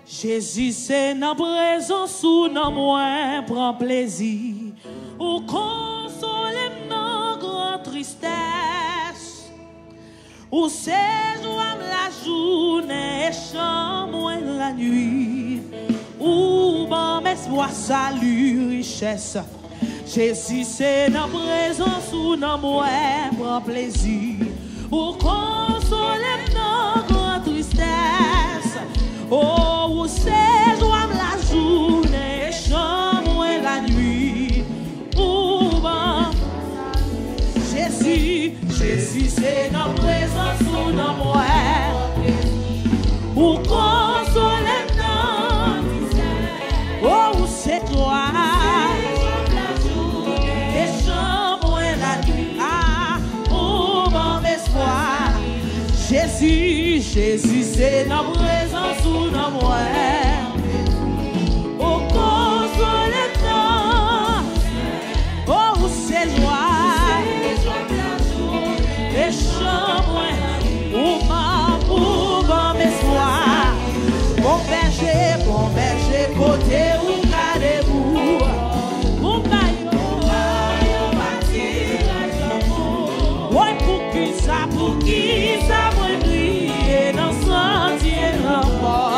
Jésus, c'est dans présence ou dans moi, prend plaisir. Ou consoler dans grande tristesse. Ou c'est joie la journée et chambre la nuit. Ou bon espoir, salut, richesse. Jésus, c'est dans présence ou dans moi, prend plaisir. Ou consoler dans grande tristesse. Oh, ou c'est joie la journée, chambre la nuit. Ou bon, Jésus, Jésus, c'est dans présence ou dans moi. Ou consoler dans oh, ou c'est toi. Et chambre la nuit. Ah, ou bon espoir. Jésus, Jésus, c'est dans présence ou dans moi. Au consoler temps, oh, c'est joie. Et chambre, ou bon espoir. Bon berger, côté ou cadez-vous. Bon baillot, bâti la jambe. Ouais, pour qui ça, moi, briller dans sentier d'enfant.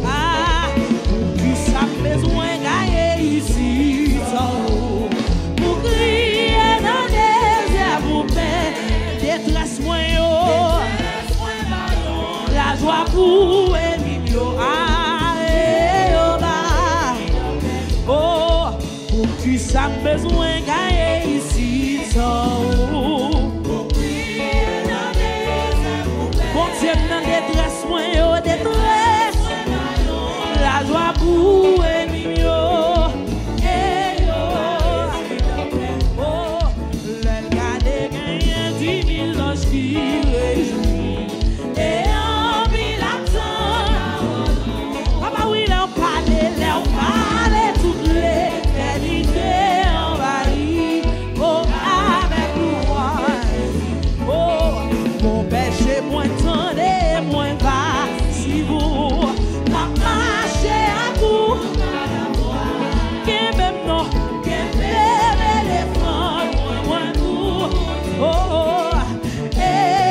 Ah, qui ça besoin gagner ici, pour crier dans les désert, pour paix, détresse moi, la joie pour Emilio. Ah, oh, pour qui ça besoin gagner ici, bon Dieu, dans détresse, moi, détresse, la joie pour Emilio. Oh, le garder gagne 10 000 anges qui réjouissent. Et en ville attend, papa, oui, l'on parle, toutes les réalités envahies. Oh, avec moi, oh, mon péché, moins tendez, moins va, si vous, la marche à bout, que même non, que même les francs, moins vous, oh, oh, et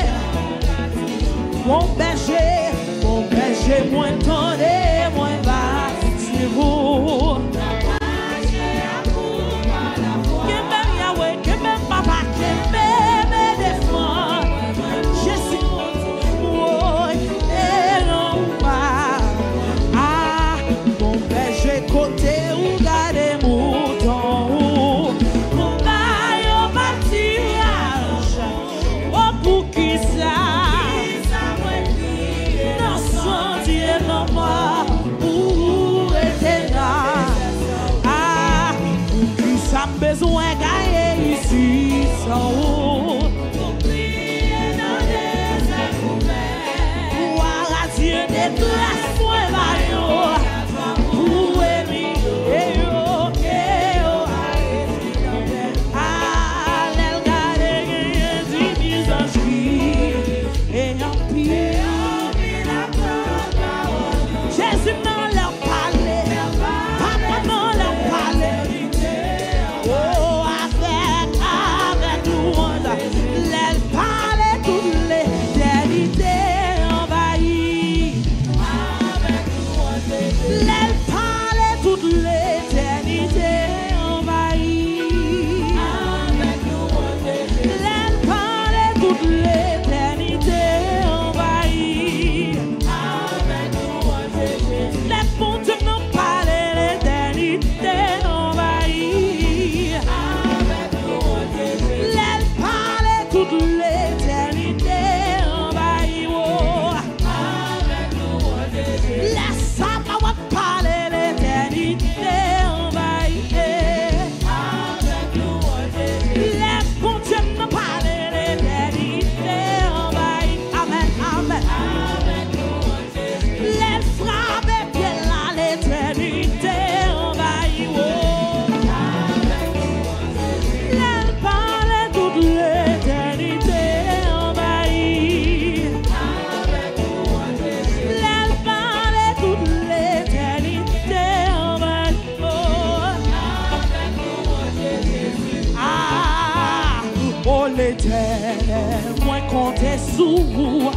compter sous vous.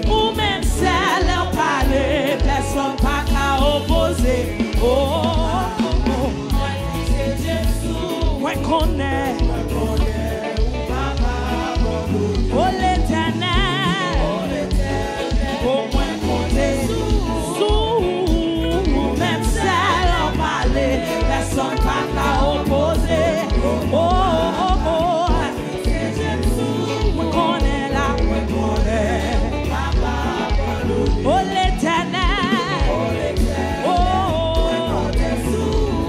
Ou même celle en parler, personne pas qu'à opposer. Oh, oh, oh. Moi connais, oh l'Éternel, oh moi compter sous, même celle en parler, personne pas qu'à opposer. Oh, oh, oh. Moi connais là, moi connais. Oh l'Éternel, oh,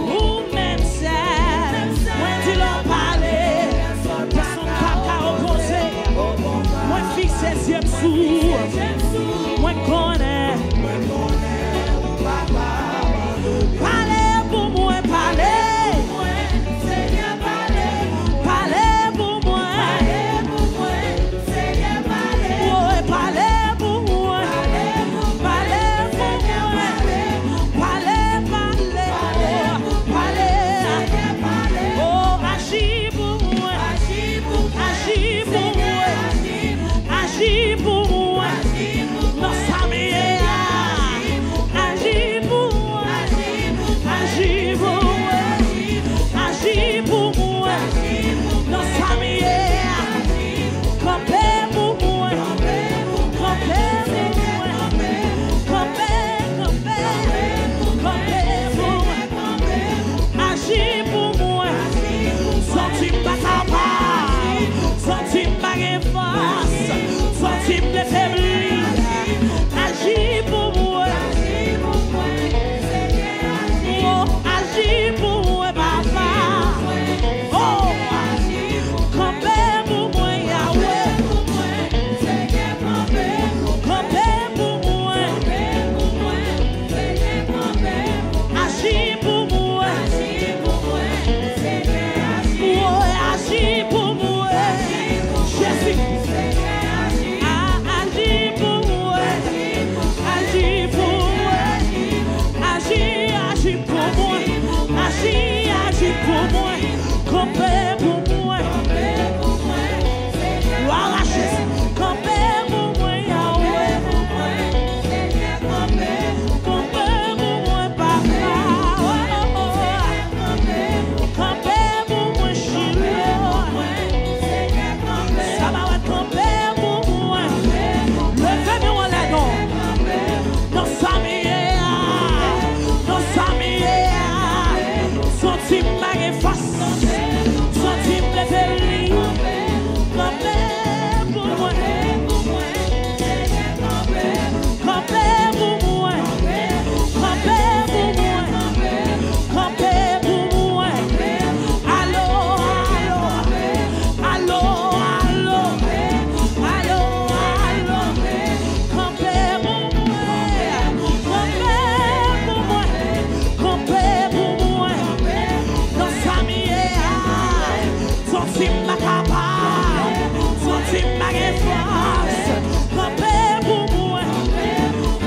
ou même celle, moi tu l'en parlais, personne pas qu'à opposer. Moi fixe ses yeux sous, moi connais. Parlez pour moi, parlez, parlez pour moi, ouais, parlez pour moi, parlez pour moi, parlez, oh agis pour moi, agis pour moi, agis pour moi, dans sa agis pour moi, agis pour moi, agis pour moi, dans sa campez pour moi, campez pour moi, campez pour moi, agis pour moi, senti pas capable, senti pas force, senti me faiblir, agis pour moi, oh, agis pour moi, papa, oh, campez pour moi, Yahweh, campez pour moi, agis pour moi, oh, agis pour moi, Jésus, agis pour moi, agis pour moi, agis pour moi, agis pour moi, campez pour moi, wow, campez pour moi, Yahweh, campez pour moi, papa, campez pour moi, Shiloh, ça va camper pour moi, levez-moi la dent, dans sa senti ma face, senti me faire, campez pour moi, campez pour moi, campez pour moi, campez pour moi, allô, allô, allô, allô, allô, campez pour moi, campez pour moi, dans sa senti ma capable, senti ma force, campez pour moi,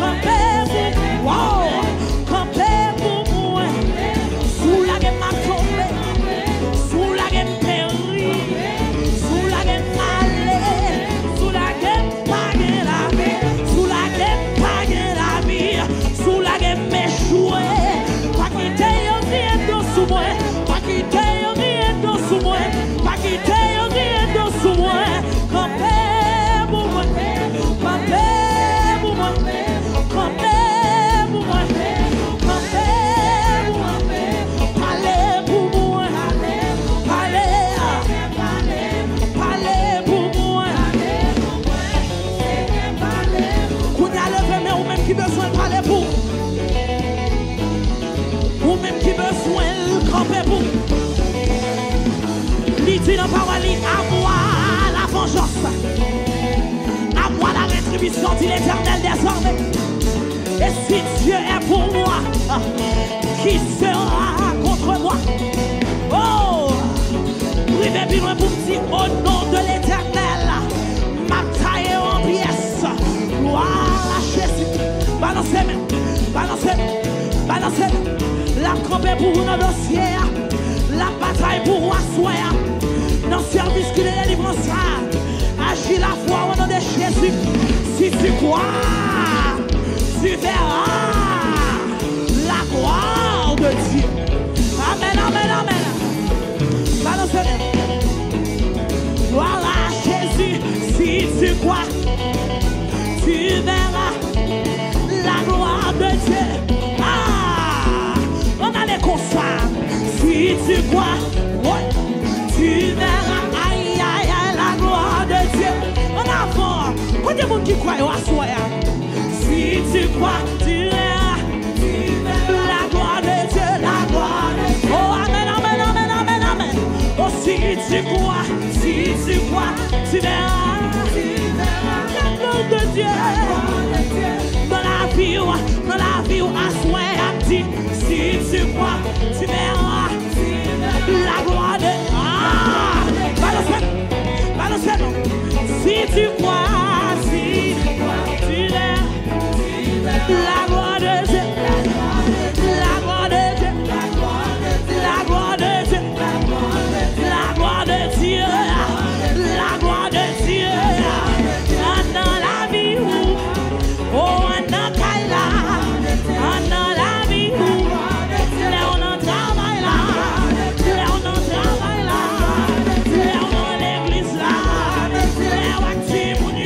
campez pour moi, campez pour moi, sous la gueule m'a tombé, sous la gueule péri, sous la gueule allée, sous la gueule pas la vie, sous la gueule pas la vie, sous la gueule m'échoué, pas quitter rien sous moi, pas quitter rien sous moi, pas quitter rien sous moi, campez pour moi, campez pour moi, campez pour moi, campez pour moi, parlez pour moi, parlez pour moi, qu'on a levé mais ou même qui besoin de parler pour, ou même qui besoin de camper pour. Il dit dans la parole, à moi la vengeance, à moi la rétribution, dit l'Éternel désormais. Et si Dieu est pour moi, qui sera contre moi? Oh, privez bien loin pour me dire au nom de l'Éternel, ma taille en pièces, gloire à Jésus. Balancez-moi, balancez-moi, balancez-moi, la campé pour nos dossiers, la bataille pour asseoir. Dans le service qui est la délivrance, agis crois, tu verras la gloire de Dieu. Amen, amen, amen. Voilà Jésus, si tu crois, tu verras la gloire de Dieu. Ah, on a les consoles. Si tu crois, ouais, tu verras, aïe, aïe, aïe, la gloire de Dieu. En avant, on dit monde qui croit, on va soir. Si tu crois, tu verras la gloire de Dieu, la gloire de Dieu. Oh, amen, amen, amen, amen, amen. Oh, si tu crois, tu verras la gloire de Dieu. Dans la vie, à soir, dit, si tu crois, tu verras la gloire de Dieu. Ah, balance-le. Si tu crois, tu verras la gloire de Dieu. La gloire de Dieu. La gloire de Dieu. La gloire de Dieu. La gloire de Dieu. Dans la vie, oh, dans Kaila. Dans la vie, là on en travaille là. Là on en travaille là. Là on en l'église là. Là on active.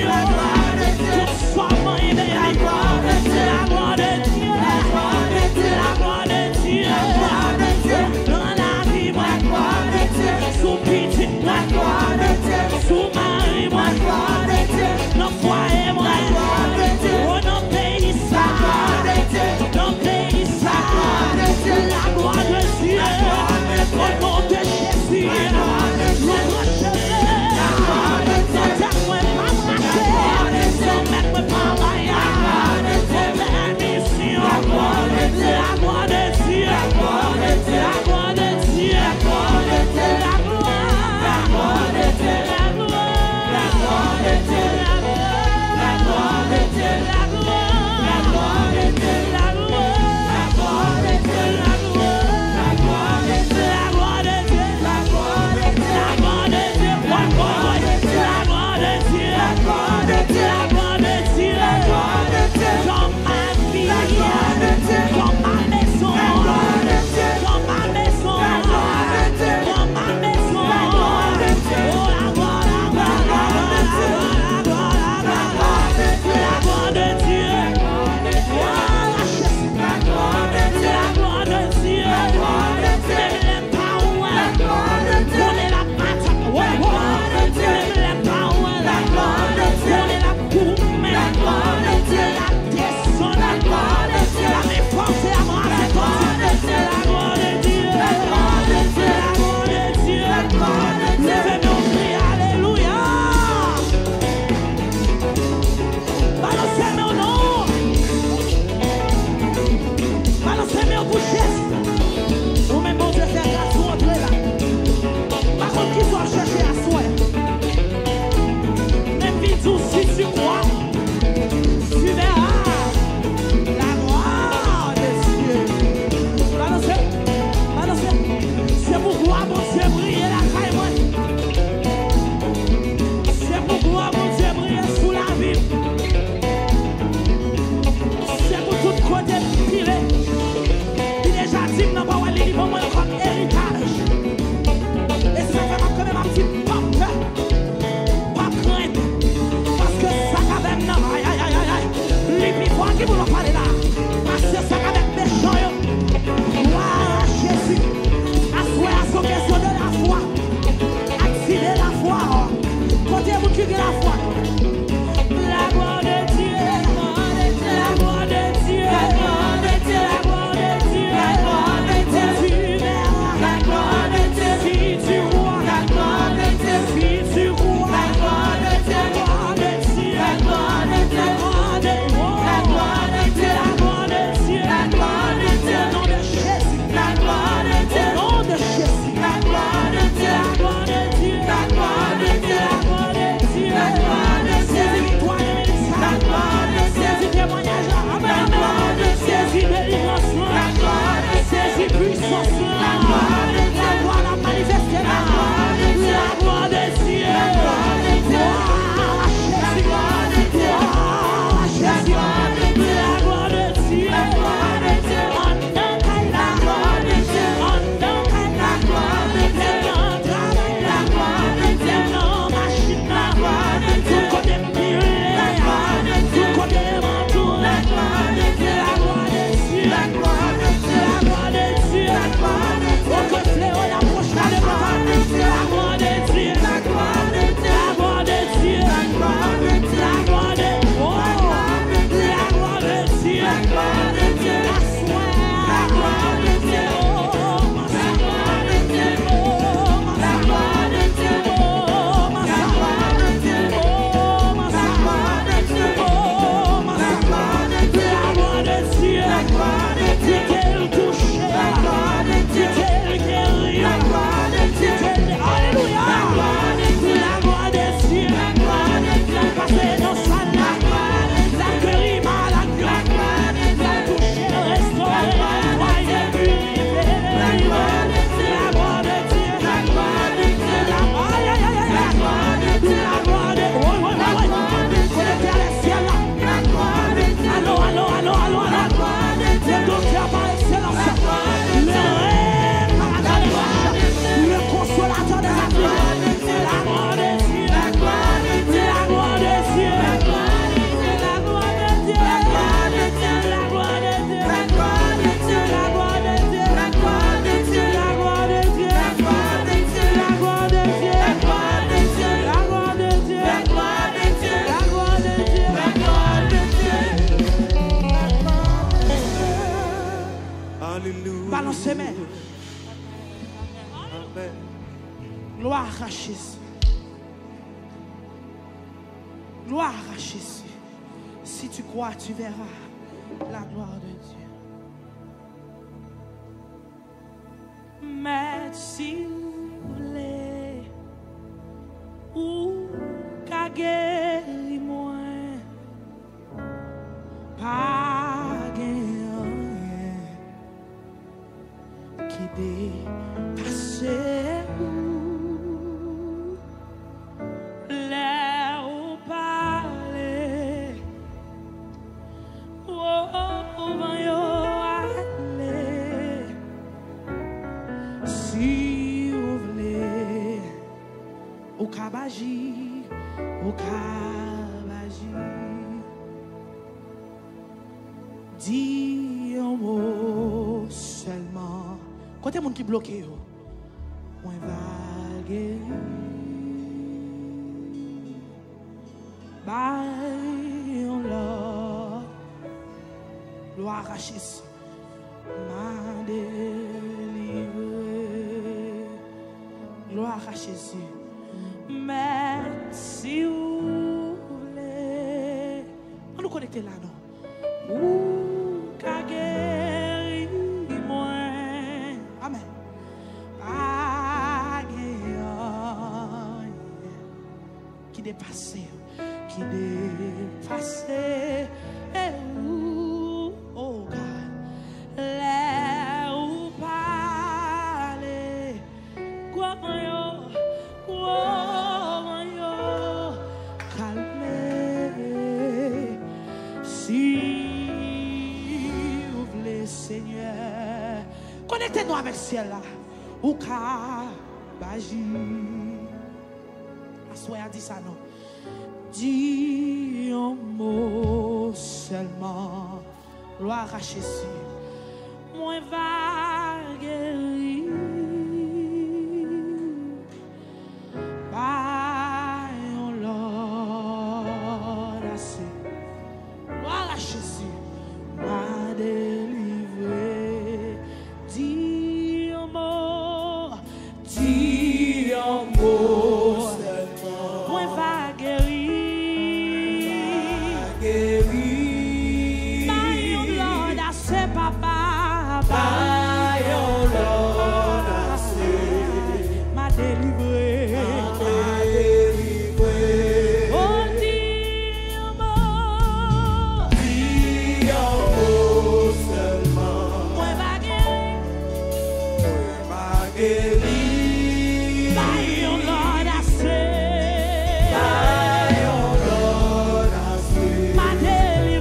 Gloire à Jésus. Gloire à Jésus. Si tu crois, tu verras la gloire de Dieu. Mais si vous voulez, ou qu'à guérir moi, pas rien qui dépasse vous. Là où parler, oh, aller. Si vous voulez, au Kabaji, au Kabaji, dis un mot seulement. Quand il y a des gens qui bloquent, on va guérir. Bye, on l'a. Gloire à Jésus. M'a délivré. Gloire à Jésus. Mais si vous voulez, on nous connecte là, non? Ou qu'à guérir moi. Amen. Pas guérir. Qui dépasse, qui dépasse. Oh God. Là où parler. Quoi, calmer. Si vous voulez, Seigneur, connectez-nous avec ciel là. Ou Kabaji. Assoya dit ça non. Dis un mot seulement. Gloire à Jésus. Moi va guérir. Jésus m'a délivré. Dis un mot seulement. Moi va guérir. By your Lord, I say, Papa. By your Lord, I say, m'a délivré. My daily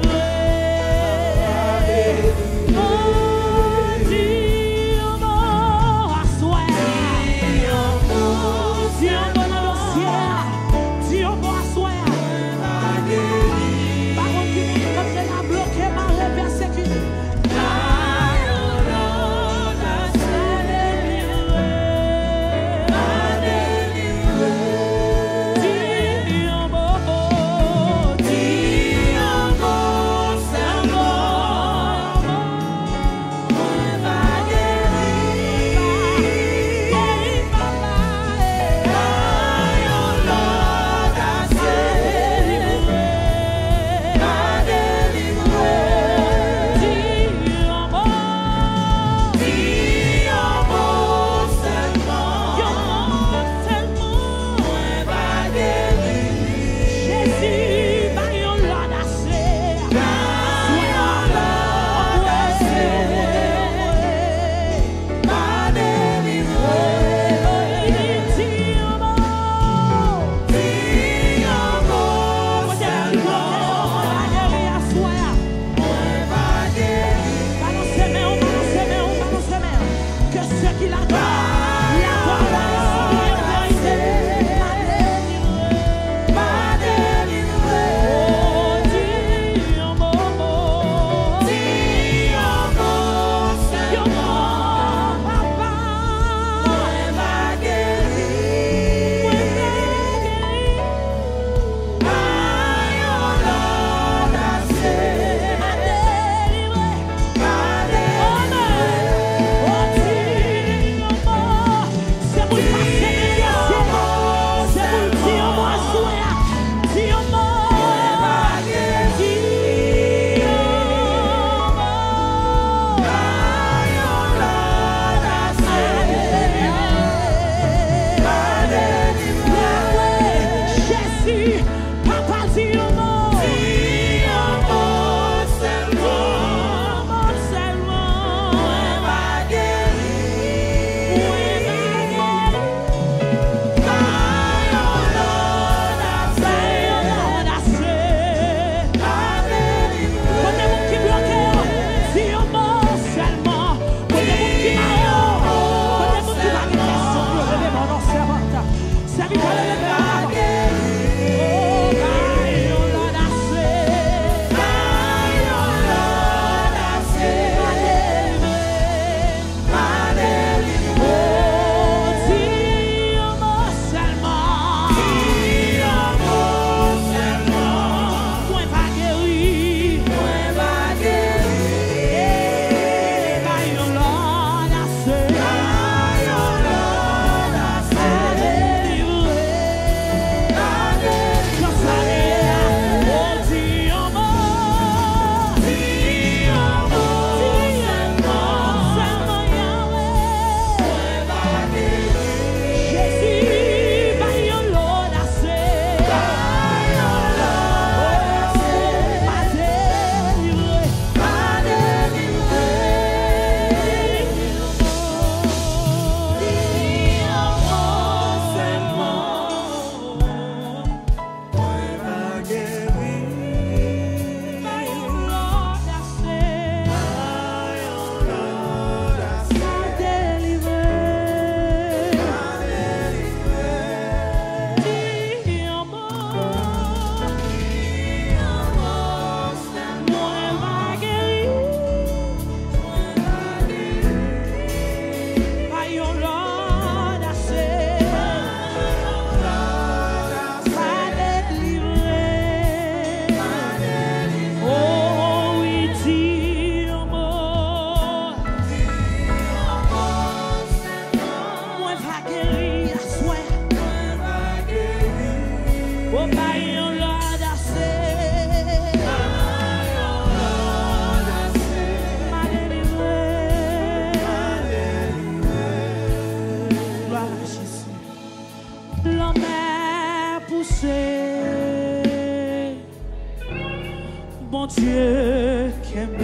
mon Dieu qui aime.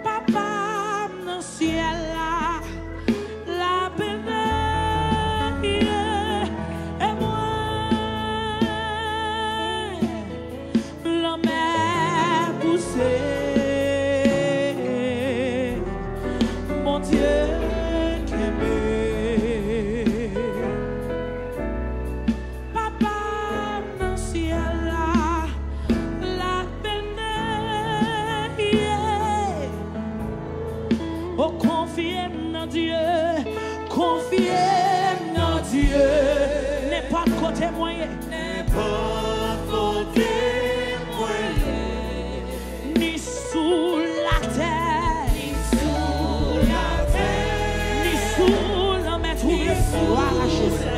Papa, dans le ciel, la peine et moi, la mer poussée. Mon Dieu qui aime. Papa, dans le ciel, la peine. Oh, confiez dans Dieu, confiez dans Dieu. N'est pas de côté moyen, n'est pas de côté moyen, ni sous la terre, ni sous la terre, ni sous la mer troublée. Voilà Jésus.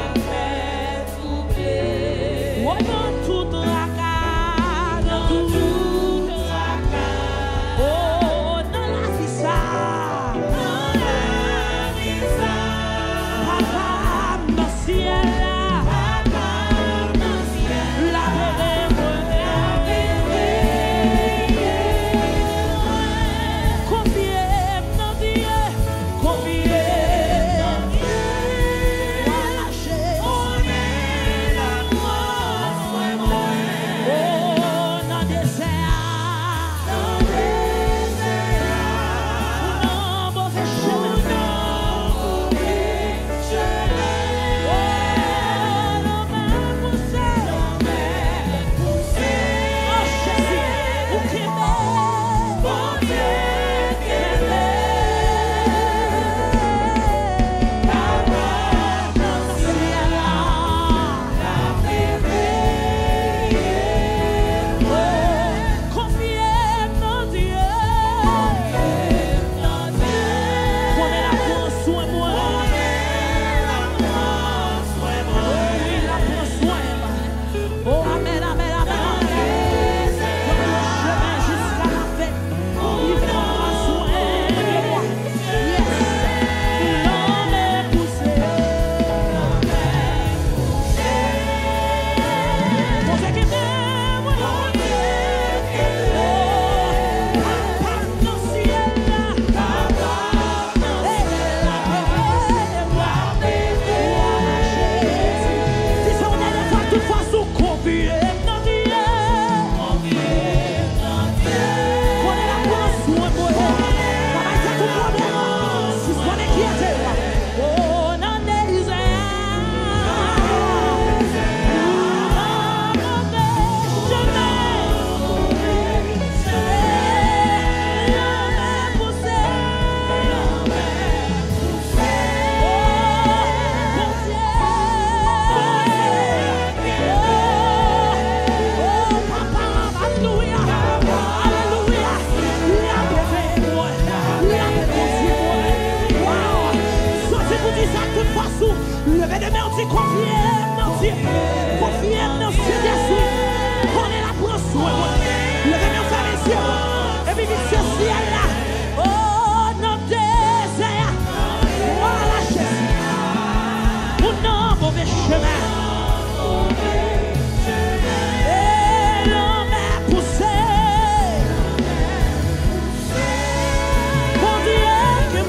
Oh, dans toute la cage, dans toute la cage. Oh, dans la vie ça. Papa, dans le ciel, la confiez dans Dieu, confiez dans Dieu. Voilà Jésus. Oh, dans le désert, non, mauvais chemin. Levez des mains, on dit confiez dans Dieu, confiez dans Dieu, Jésus. On est là pour soin. Levez mes frères et sœurs, et puis ce ciel là, oh, dans le désert, voilà Jésus. Pour nos mauvais chemins. Et l'homme est poussé. Mon Dieu que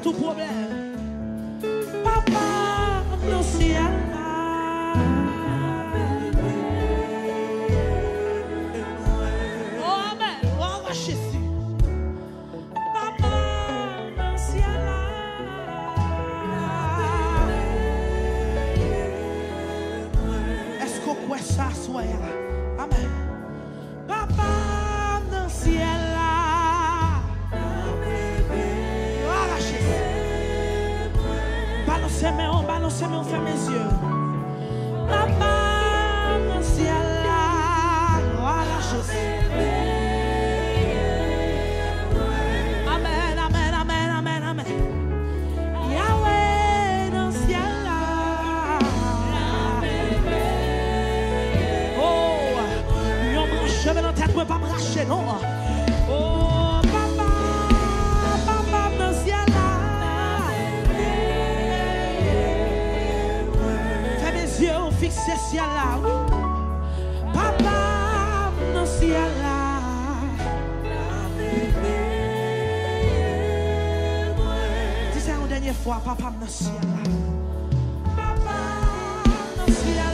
tout problème. Papa, dans le ciel. Oh, amen. Oh, Jésus. Papa, dans le ciel. Est-ce qu'on croit ça, soit? Amen. Papa, dans le ciel. Balancez-moi, on ferme les yeux. Papa, dans le ciel, voilà Jésus. moi pas racher, non. Oh, papa, papa, dans le ciel là. Fais mes yeux fixés ciel là. Papa, dans le ciel là. Dis ça une dernière fois, papa, dans le ciel là. Papa, dans le ciel là.